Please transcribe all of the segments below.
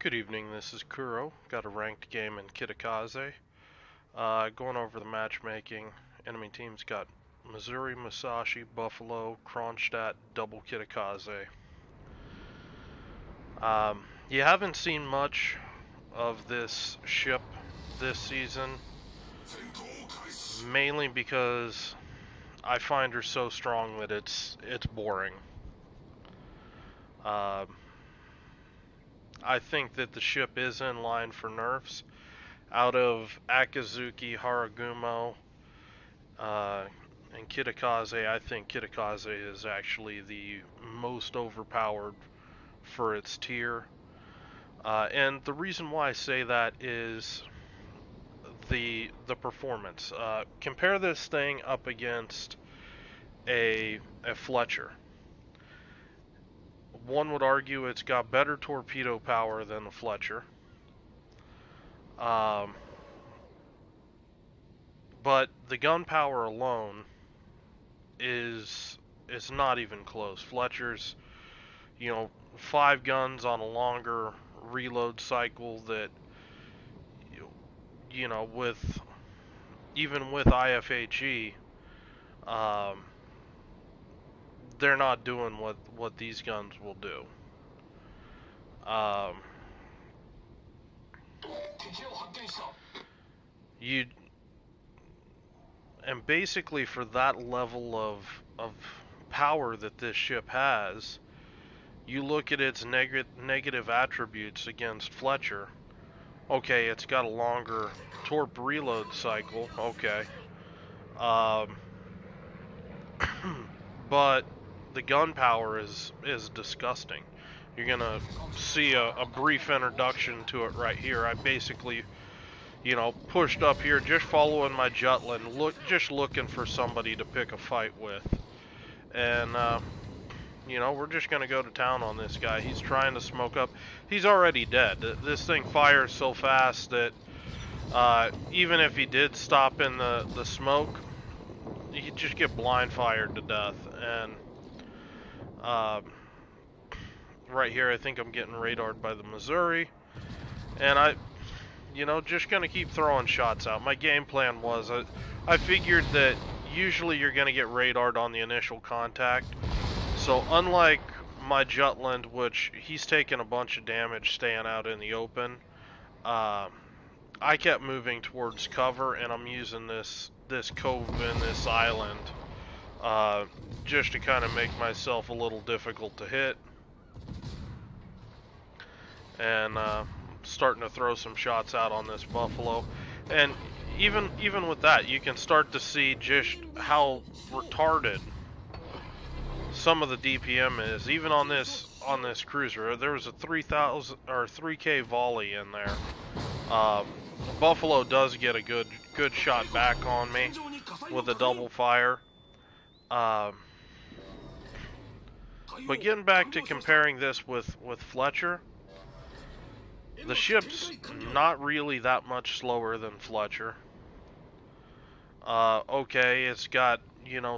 Good evening, this is Kuro. Got a ranked game in Kitakaze. Going over the matchmaking. Enemy team's got Missouri, Musashi, Buffalo, Kronstadt, double Kitakaze. You haven't seen much of this ship this season, mainly because I find her so strong that it's boring. I think that the ship is in line for nerfs. Out of Akazuki, Haragumo, and Kitakaze, I think Kitakaze is actually the most overpowered for its tier. And the reason why I say that is the performance. Compare this thing up against a Fletcher. One would argue it's got better torpedo power than the Fletcher. But the gunpowder alone is not even close. Fletcher's, 5 guns on a longer reload cycle that, with even with IFHE, they're not doing what these guns will do. And basically for that level of power that this ship has, you look at its negative attributes against Fletcher. Okay, it's got a longer torp reload cycle, okay. But the gunpowder is disgusting. You're gonna see a brief introduction to it right here. I basically, pushed up here just following my Jutland, just looking for somebody to pick a fight with. And, we're just gonna go to town on this guy. He's trying to smoke up. He's already dead. This thing fires so fast that even if he did stop in the smoke, he'd just get blind fired to death. And right here, I think I'm getting radared by the Missouri, and just gonna keep throwing shots out. My game plan was I figured that usually you're gonna get radared on the initial contact. So unlike my Jutland, which he's taking a bunch of damage staying out in the open, I kept moving towards cover, and I'm using this cove in this island just to kind of make myself a little difficult to hit. And starting to throw some shots out on this Buffalo. And even with that, you can start to see just how retarded some of the DPM is. Even on this cruiser, there was a 3,000 or 3K volley in there. Buffalo does get a good shot back on me with a double fire. But getting back to comparing this with Fletcher, the ship's not really that much slower than Fletcher. Okay, it's got,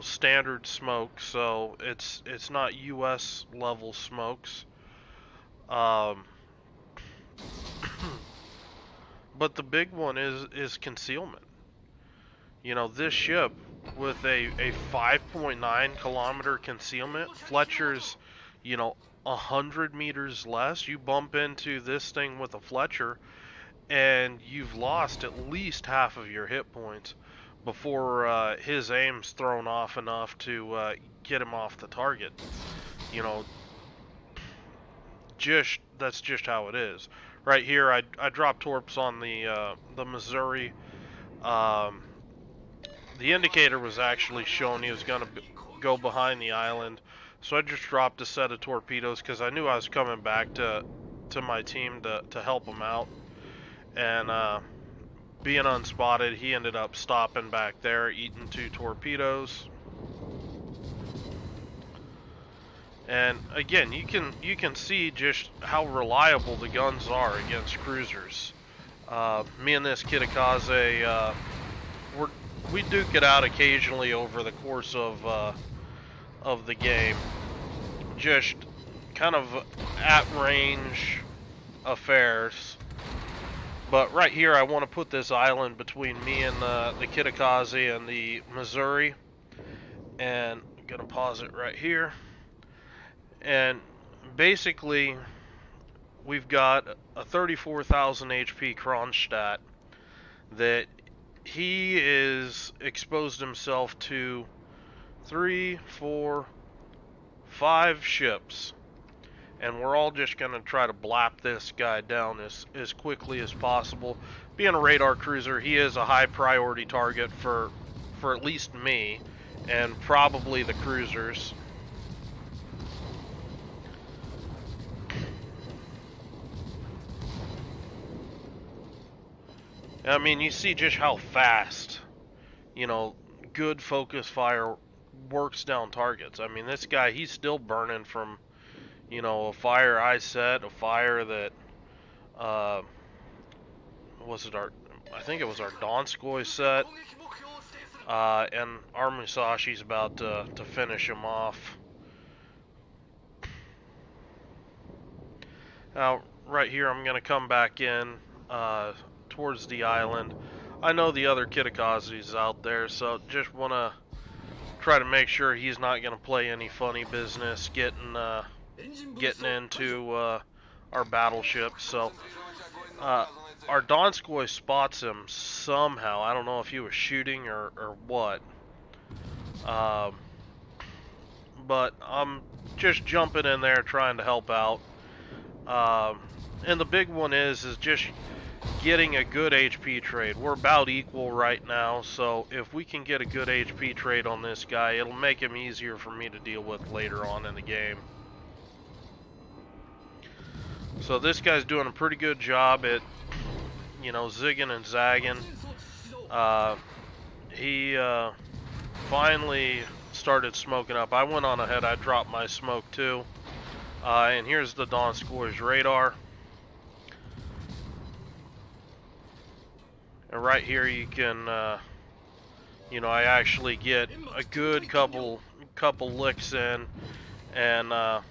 standard smoke, so it's not US level smokes. But the big one is concealment. This ship with a 5.9 kilometer concealment, Fletcher's, 100 meters less. You bump into this thing with a Fletcher and you've lost at least half of your hit points before his aim's thrown off enough to get him off the target. That's just how it is. Right here, I dropped torps on the Missouri. The indicator was actually showing he was going to go behind the island, so I just dropped a set of torpedoes because I knew I was coming back to my team to help him out. And being unspotted, he ended up stopping back there, eating 2 torpedoes. And again, you can see just how reliable the guns are against cruisers. Me and this Kitakaze, we duke it out occasionally over the course of the game. Just kind of at range, affairs. But right here, I want to put this island between me and the Kitakaze and the Missouri. And I'm going to pause it right here. And basically, we've got a 34,000 HP Kronstadt that he is exposed himself to 3, 4, 5 ships. And we're all just going to try to blap this guy down as quickly as possible. Being a radar cruiser, he is a high priority target for at least me, and probably the cruisers. I mean, you see just how fast, you know, good focus fire works down targets. I mean, this guy, he's still burning from, you know, a fire I set, a fire that, was it our, I think it was our Donskoy set, and our Musashi's about to finish him off. Now, right here, I'm going to come back in, towards the island. I know the other Kitakaze's out there, so just want to try to make sure he's not going to play any funny business getting into our battleship. So our Donskoy spots him somehow. I don't know if he was shooting or what. But I'm just jumping in there trying to help out. And the big one is just getting a good HP trade. We're about equal right now, so if we can get a good HP trade on this guy, it'll make him easier for me to deal with later on in the game. So this guy's doing a pretty good job at, you know, zigging and zagging. He finally started smoking up. I went on ahead, I dropped my smoke too. And here's the Donskoy's radar. And right here you can, you know, I actually get a good couple licks in, and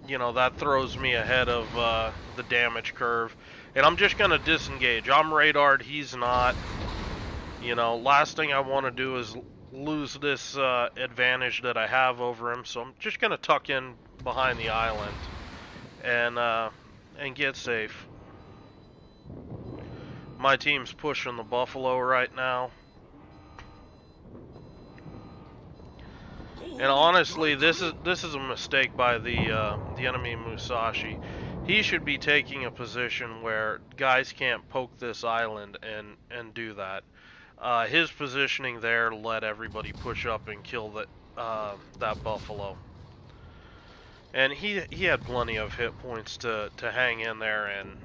you know, that throws me ahead of the damage curve. And I'm just gonna disengage. I'm radared, he's not. You know, last thing I want to do is lose this advantage that I have over him. So I'm just gonna tuck in behind the island and get safe. My team's pushing the Buffalo right now. And honestly, this is a mistake by the enemy Musashi. He should be taking a position where guys can't poke this island and do that. His positioning there let everybody push up and kill that Buffalo. And he had plenty of hit points to hang in there and,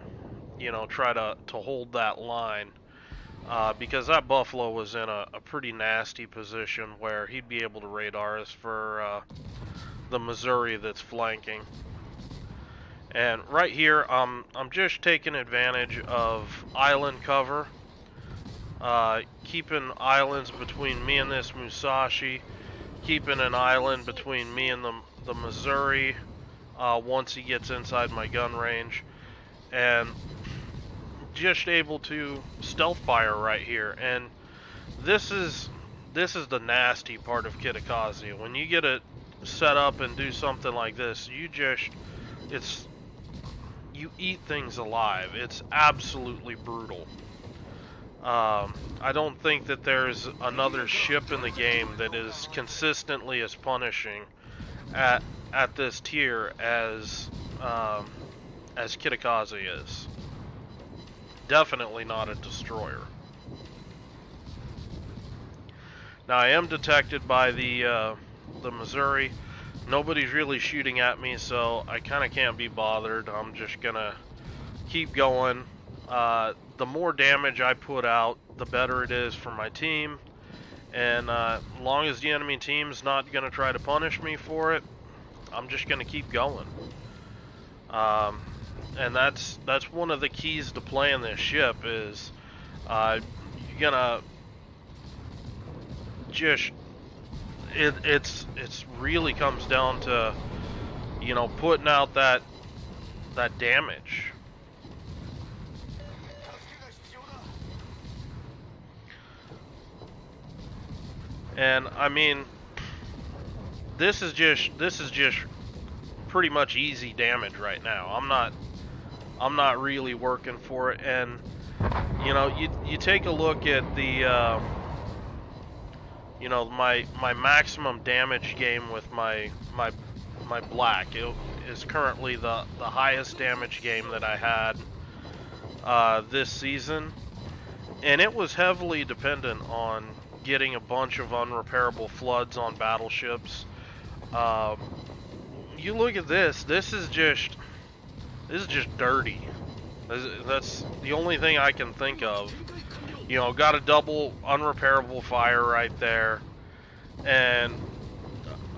you know, try to hold that line, because that Buffalo was in a pretty nasty position where he'd be able to radar us for the Missouri that's flanking. And right here, I'm just taking advantage of island cover, keeping islands between me and this Musashi, keeping an island between me and the Missouri once he gets inside my gun range, and just able to stealth fire right here. And this is the nasty part of Kitakaze. When you get it set up and do something like this, you eat things alive. It's absolutely brutal. I don't think that there's another ship in the game that is consistently as punishing at this tier as Kitakaze is. Definitely not a destroyer. Now I am detected by the Missouri. Nobody's really shooting at me, so I kind of can't be bothered. I'm just gonna keep going. The more damage I put out, the better it is for my team. And as long as the enemy team's not gonna try to punish me for it, I'm just gonna keep going. And that's one of the keys to playing this ship is you're gonna just it's really comes down to, you know, putting out that damage. And I mean, this is just pretty much easy damage right now. I'm not really working for it. And you know, you take a look at the you know, my maximum damage game with my black. It is currently the highest damage game that I had this season, and it was heavily dependent on getting a bunch of unrepairable floods on battleships. You look at this. This is just dirty. That's the only thing I can think of. You know, got a double unrepairable fire right there, and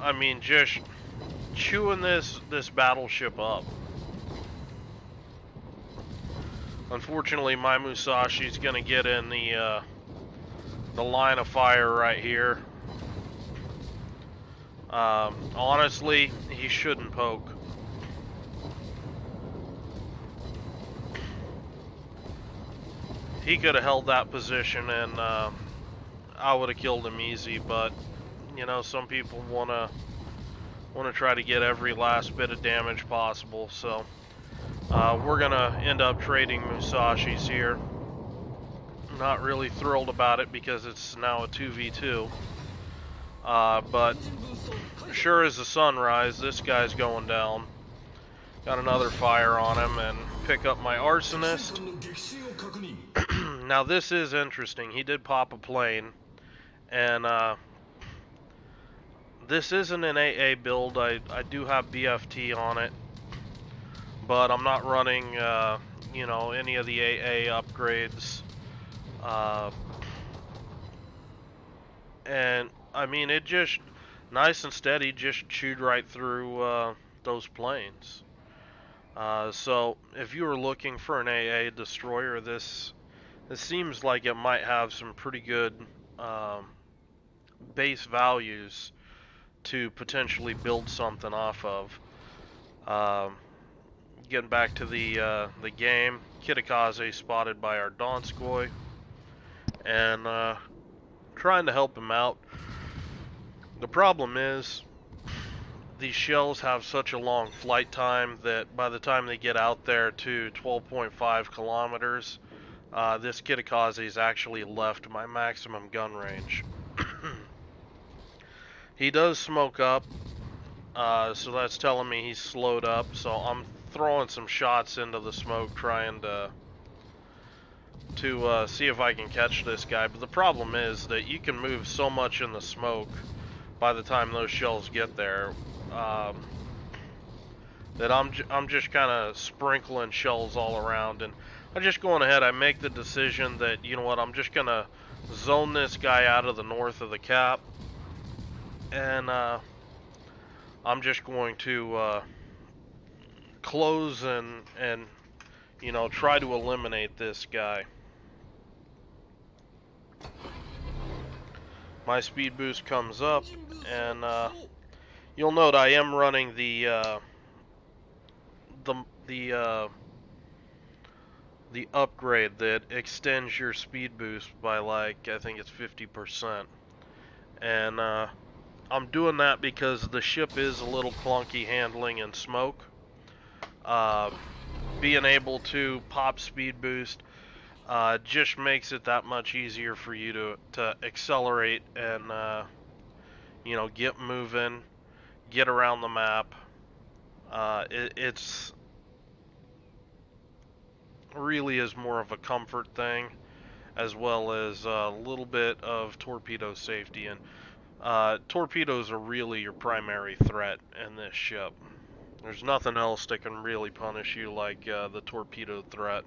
I mean, just chewing this battleship up. Unfortunately, my Musashi's gonna get in the line of fire right here. Honestly, he shouldn't poke. He could have held that position, and I would have killed him easy. But you know, some people wanna try to get every last bit of damage possible. So we're gonna end up trading Musashis here. Not really thrilled about it because it's now a 2v2. But sure as the sunrise, this guy's going down. Got another fire on him, and pick up my arsonist. Now this is interesting. He did pop a plane, and this isn't an AA build. I do have BFT on it, but I'm not running you know, any of the AA upgrades. And I mean, it just nice and steady, just chewed right through those planes. So if you were looking for an AA destroyer, this seems like it might have some pretty good base values to potentially build something off of. Getting back to the game, Kitakaze spotted by our Donskoy, and trying to help him out. The problem is, these shells have such a long flight time that by the time they get out there to 12.5 kilometers, this Kitakaze's actually left my maximum gun range. He does smoke up, so that's telling me he's slowed up, so I'm throwing some shots into the smoke trying to see if I can catch this guy. But the problem is that you can move so much in the smoke by the time those shells get there, that I'm just kind of sprinkling shells all around, and I'm just going ahead. I make the decision that, you know what, I'm just gonna zone this guy out of the north of the cap, and I'm just going to close and you know, try to eliminate this guy. My speed boost comes up, and you'll note I am running the upgrade that extends your speed boost by, like, I think it's 50%. And I'm doing that because the ship is a little clunky handling in smoke. Being able to pop speed boost just makes it that much easier for you to accelerate and you know, get moving, get around the map. It's really is more of a comfort thing, as well as a little bit of torpedo safety. And torpedoes are really your primary threat in this ship. There's nothing else that can really punish you like the torpedo threat.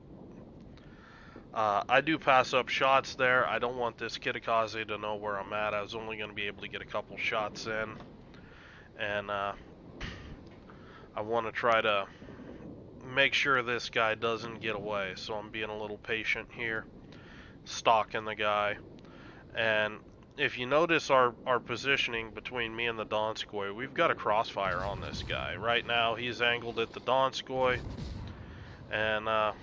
I do pass up shots there. I don't want this Kitakaze to know where I'm at. I was only going to be able to get a couple shots in, and I want to try to make sure this guy doesn't get away, so I'm being a little patient here, stalking the guy. And if you notice our positioning between me and the Donskoy, we've got a crossfire on this guy. Right now he's angled at the Donskoy, and I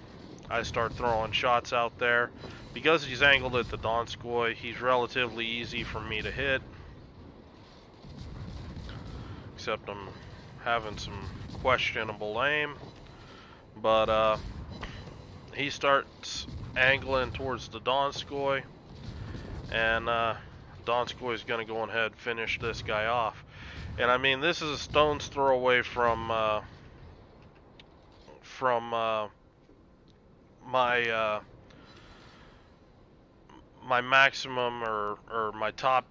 start throwing shots out there. Because he's angled at the Donskoy, he's relatively easy for me to hit. except I'm having some questionable aim. But he starts angling towards the Donskoy, and Donskoy is going to go ahead and finish this guy off. And I mean, this is a stone's throw away from my my maximum or my top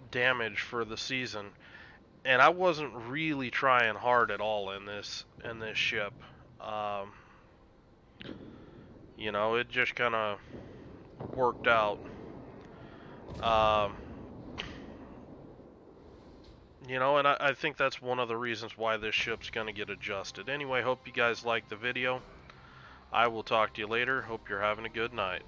damage for the season, and I wasn't really trying hard at all in this ship. You know, it just kind of worked out. You know, and I think that's one of the reasons why this ship's going to get adjusted. Anyway, hope you guys liked the video. I will talk to you later. Hope you're having a good night.